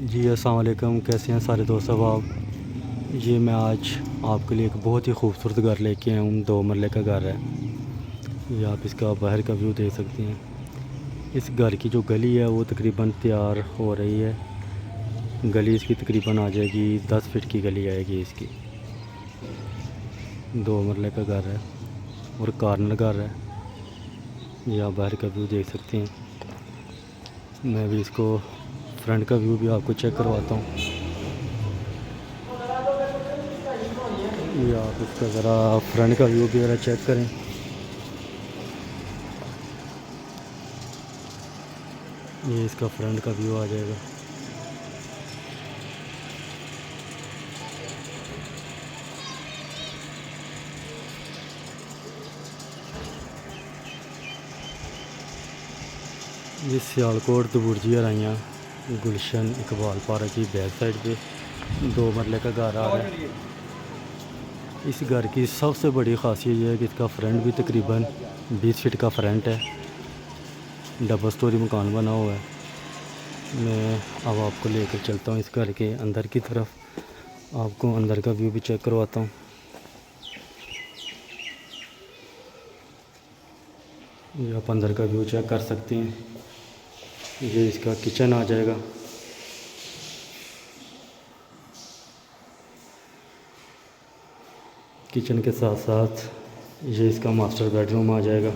जी अस्सलाम वालेकुम, कैसे हैं सारे दोस्त आप। ये मैं आज आपके लिए एक बहुत ही खूबसूरत घर लेके आया हूँ। 2 मरले का घर है। ये आप इसका बाहर का व्यू देख सकते हैं। इस घर की जो गली है वो तकरीबन तैयार हो रही है। गली इसकी तकरीबन आ जाएगी 10 फीट की गली आएगी इसकी। 2 मरले का घर है और कॉर्नर घर है। ये आप बाहर का व्यू देख सकते हैं। मैं भी इसको फ्रंट का व्यू भी आपको चेक करवाता हूँ। ये आप इसका ज़रा फ्रंट का व्यू भी ज़रा चेक करें। ये इसका फ्रंट का व्यू आ जाएगा। ये सियालकोट तबुर्जी हराइयाँ गुलशन इकबाल पार्क की बैक साइड पे 2 मरले का घर आ रहा है। इस घर की सबसे बड़ी ख़ासियत यह है कि इसका फ्रंट भी तकरीबन 20 फीट का फ्रंट है। डबल स्टोरी मकान बना हुआ है। मैं अब आपको लेकर चलता हूँ इस घर के अंदर की तरफ। आपको अंदर का व्यू भी चेक करवाता हूँ। ये आप अंदर का व्यू चेक कर सकते हैं। ये इसका किचन आ जाएगा। किचन के साथ साथ ये इसका मास्टर बेडरूम आ जाएगा।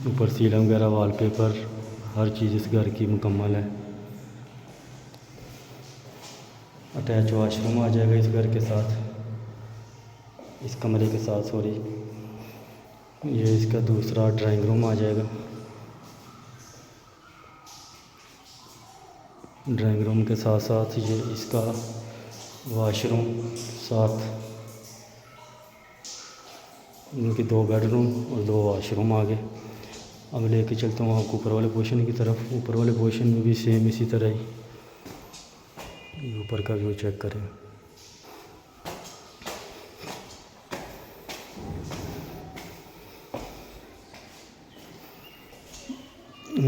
ऊपर सीलिंग वगैरह वॉलपेपर हर चीज़ इस घर की मुकम्मल है। अटैच वाशरूम आ जाएगा इस घर के साथ, इस कमरे के साथ सॉरी। ये इसका दूसरा ड्राइंग रूम आ जाएगा। ड्राइंग रूम के साथ साथ ये इसका वाशरूम साथ, इनके 2 बेडरूम और 2 वाशरूम आ गए। अब लेके चलता हूँ आपको ऊपर वाले पोर्शन की तरफ। ऊपर वाले पोर्शन में भी सेम इसी तरह ही। ऊपर का व्यू चेक करें।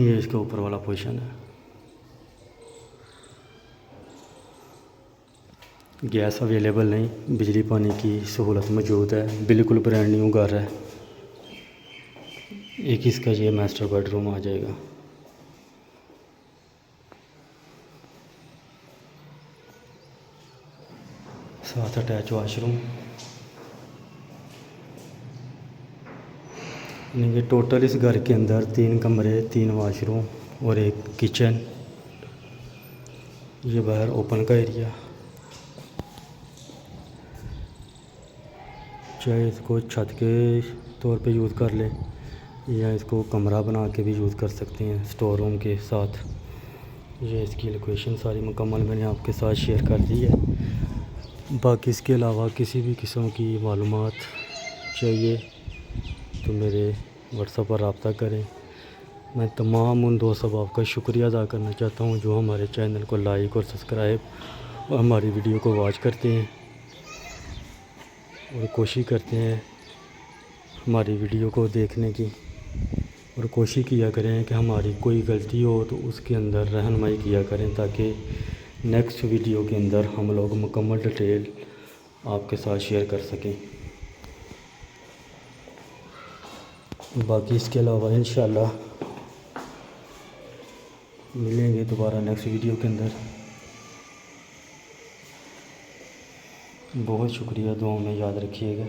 ये इसका ऊपर वाला पोर्शन है। गैस अवेलेबल नहीं, बिजली पानी की सहूलत मौजूद है। बिल्कुल ब्रांड न्यू घर है। एक इसका ये मास्टर बेडरूम आ जाएगा। साथ अटैच वाशरूम। ये टोटल इस घर के अंदर 3 कमरे, 3 वाशरूम और 1 किचन। ये बाहर ओपन का एरिया। चाहे इसको छत के तौर पे यूज़ कर ले या इसको कमरा बना के भी यूज़ कर सकते हैं स्टोर रूम के साथ। ये इसकी लोकेशन सारी मुकम्मल मैंने आपके साथ शेयर कर दी है। बाकी इसके अलावा किसी भी किस्म की मालूमात चाहिए तो मेरे व्हाट्सएप पर रब्ता करें। मैं तमाम उन दोस्त अहबाब का शुक्रिया अदा करना चाहता हूँ जो हमारे चैनल को लाइक और सब्सक्राइब और हमारी वीडियो को वॉच करते हैं और कोशिश करते हैं हमारी वीडियो को देखने की, और कोशिश किया करें कि हमारी कोई गलती हो तो उसके अंदर रहनुमाई किया करें ताकि नेक्स्ट वीडियो के अंदर हम लोग मुकम्मल डिटेल आपके साथ शेयर कर सकें। बाकी इसके अलावा इंशाल्लाह मिलेंगे दोबारा नेक्स्ट वीडियो के अंदर। बहुत शुक्रिया, दुआओं में याद रखिएगा।